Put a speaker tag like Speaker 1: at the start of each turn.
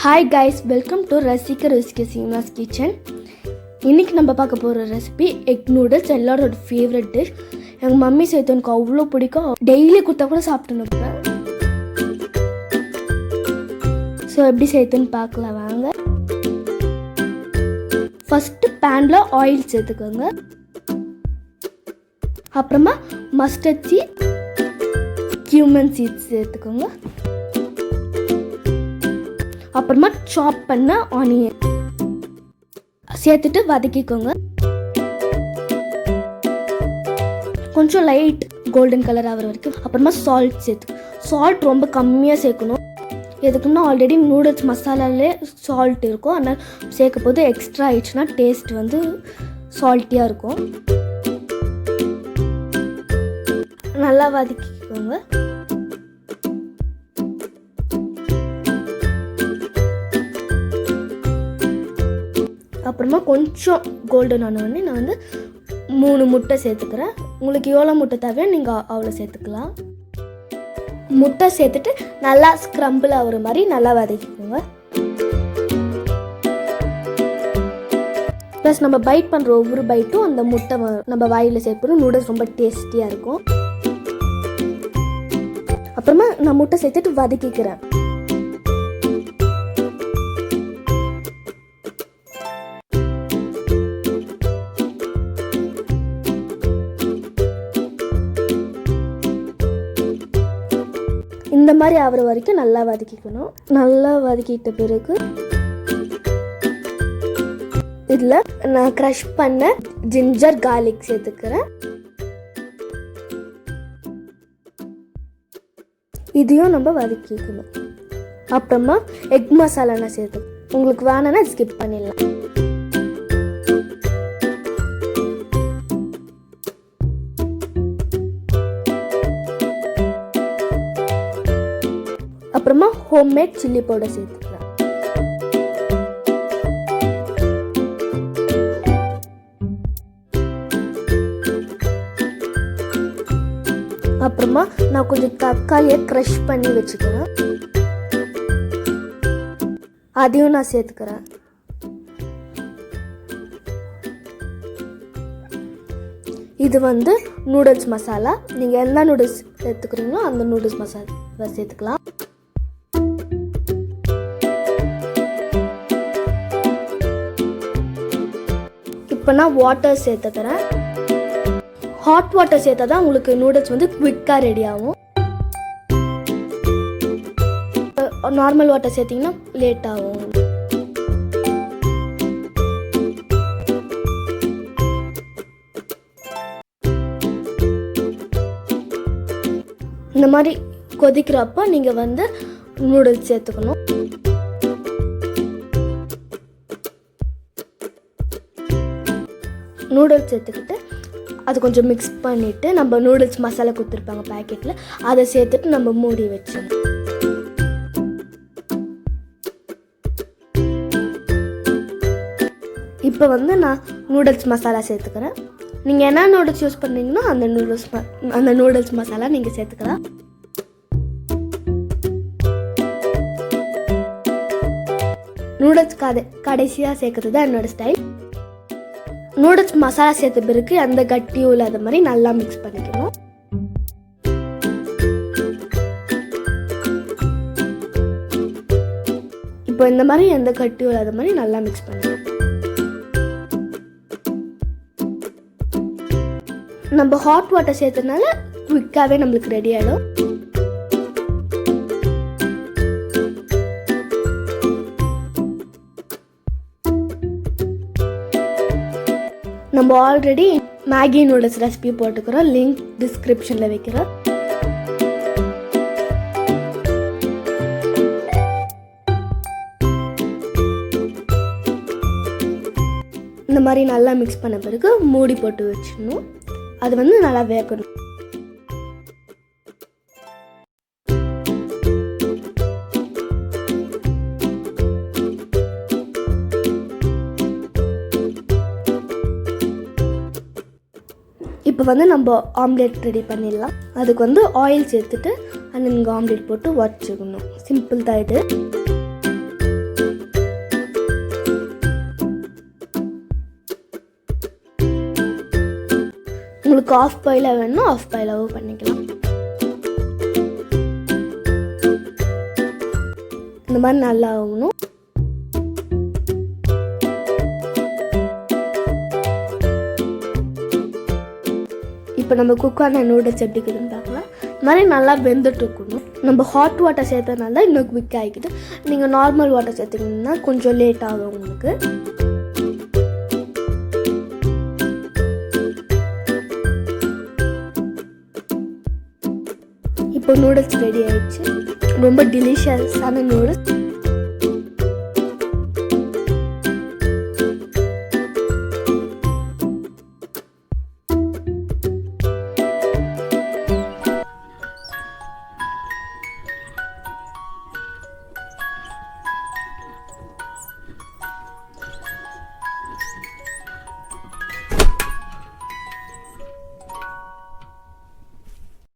Speaker 1: Hi guys, welcome to Sina's Kitchen. இன்னைக்கு நம்ம பார்க்க போற ரெசிபி எக் நூடுல்ஸ், எல்லாரோட ஃபேவரட் டிஷ். எங்க மம்மி செய்து எனக்கு அவ்வளோ பிடிக்கும். டெய்லி கொடுத்தா கூட சாப்பிட்டு இருப்பேன். ஸோ எப்படி செய்யுதுன்னு பார்க்கலாம் வாங்க. ஃபர்ஸ்ட் பேன்ல ஆயில் சேர்த்துக்கோங்க. அப்புறமா மஸ்டர்ட் சீட், கியூமன் சீட்ஸ் சேர்த்துக்கோங்க. அப்புறமா சாப் பண்ண ஆனியன் சேர்த்துட்டு வதக்கிக்கோங்க. கொஞ்சம் லைட் கோல்டன் கலர் ஆகிற வரைக்கும். அப்புறமா சால்ட் சால்ட் ரொம்ப கம்மியாக சேர்க்கணும். எதுக்குன்னா ஆல்ரெடி நூடுல்ஸ் மசாலாலே சால்ட் இருக்கும். அதனால் சேர்க்கும் போது எக்ஸ்ட்ரா ஆயிடுச்சுன்னா டேஸ்ட் வந்து சால்ட்டியாக இருக்கும். நல்லா வதக்கிக்கோங்க. அப்புறமா கொஞ்சம் கோல்டன் ஆனோடனே நான் வந்து 3 முட்டை சேர்த்துக்கிறேன். உங்களுக்கு எவ்வளோ முட்டை தேவையோ நீங்கள் அவ்வளோ சேர்த்துக்கலாம். முட்டை சேர்த்துட்டு நல்லா ஸ்க்ரம்பிள் ஆகிற மாதிரி நல்லா வதக்கிக்கோங்க. ப்ளஸ் நம்ம பைட் பண்ணுற ஒவ்வொரு பைட்டும் அந்த முட்டை நம்ம வாயில் சேர்ப்போம். நூடுல்ஸ் ரொம்ப டேஸ்டியாக இருக்கும். அப்புறமா நான் முட்டை சேர்த்துட்டு வதக்கிக்கிறேன். இந்த மாதிரி ஆகிற வரைக்கும் நல்லா வதக்கிக்கணும். நல்லா வதக்கிட்ட பிறகு இதில் நான் க்ரஷ் பண்ண ஜிஞ்சர் கார்லிக் சேர்த்துக்கிறேன். இதையும் நம்ம வதக்கிக்கணும். அப்புறமா எக் மசாலா நான் சேர்த்து, உங்களுக்கு வேணும்னா ஸ்கிப் பண்ணிடலாம். அப்புறமா ஹோம்மேட் சில்லி பவுடர் சேர்த்துக்கலாம். அப்புறமா நான் கொஞ்சம் தக்காளியை க்ரஷ் பண்ணி வச்சுக்கிறேன். அதையும் நான் சேர்த்துக்கிறேன். இது வந்து நூடுல்ஸ் மசாலா. நீங்கள் என்ன நூடுல்ஸ் சேர்த்துக்கிறீங்களோ அந்த நூடுல்ஸ் மசாலா சேர்த்துக்கலாம். இப்போ நான் வாட்டர் சேர்த்துக்கிறேன். ஹாட் வாட்டர் சேர்த்தா தான் உங்களுக்கு நூடுல்ஸ் வந்து குவிக்காக ரெடி ஆகும். நார்மல் வாட்டர் சேர்த்திங்கன்னா லேட் ஆகும். இந்த மாதிரி கொதிக்கிறப்போ நீங்கள் வந்து நூடுல்ஸ் சேர்த்துக்கணும். நூடுல்ஸ் சேர்த்துக்கிட்டு அது கொஞ்சம் மிக்ஸ் பண்ணிவிட்டு நம்ம நூடுல்ஸ் மசாலா கொடுத்துருப்பாங்க பேக்கெட்டில், அதை சேர்த்துட்டு நம்ம மூடி வச்சிடணும். இப்போ வந்து நான் நூடுல்ஸ் மசாலா சேர்த்துக்கிறேன். நீங்கள் என்ன நூடுல்ஸ் யூஸ் பண்ணுறீங்களோ அந்த நூடுல்ஸ் மசாலா நீங்கள் சேர்த்துக்கலாம். நூடுல்ஸ் கடைசியாக சேர்க்கறது தான் என்னோடய ஸ்டைல். நூடுல்ஸ் மசாலா சேர்த்த பிறகு அந்த கட்டியும் இல்லாத மாதிரி நல்லா மிக்ஸ் பண்ணிக்கணும். இப்போ இந்த மாதிரி எந்த கட்டியும் இல்லாத மாதிரி நல்லா மிக்ஸ் பண்ணிக்கணும். நம்ம ஹாட் வாட்டர் சேர்த்ததுனால குவிக்காகவே நம்மளுக்கு ரெடி ஆகிடும். நம்ம ஆல்ரெடி மேகி நூடுல்ஸ் ரெசிபி போட்டுக்கிறோம். லிங்க் டிஸ்கிரிப்ஷனில் வைக்கிறோம். இந்த மாதிரி நல்லா மிக்ஸ் பண்ண பிறகு மூடி போட்டு வச்சிடணும். அது வந்து நல்லா வேகணும். இப்போ வந்து நம்ம ஆம்லேட் ரெடி பண்ணிடலாம். அதுக்கு வந்து ஆயில் சேர்த்துட்டு அந்த நீங்கள் ஆம்லேட் போட்டு வச்சுக்கணும். சிம்பிள் தான் இது. உங்களுக்கு ஆஃப் பாயிலாக வேணும்னா ஆஃப் பாயிலாகவும் பண்ணிக்கலாம். இந்த மாதிரி நல்லா ஆகணும். இப்போ நம்ம குக்கான நூடுல்ஸ் எப்படி இருக்குதுன்னு பார்க்கலாம். இந்த மாதிரி நல்லா வெந்துட்டு இருக்கணும். நம்ம ஹாட் வாட்டர் சேர்த்ததுனால இன்னும் குவிக் ஆகிக்குது. நீங்கள் நார்மல் வாட்டர் சேர்த்திங்கன்னா கொஞ்சம் லேட் ஆகும் உங்களுக்கு. இப்போ நூடுல்ஸ் ரெடி ஆயிடுச்சு. ரொம்ப டெலிஷியஸான நூடுல்ஸ்.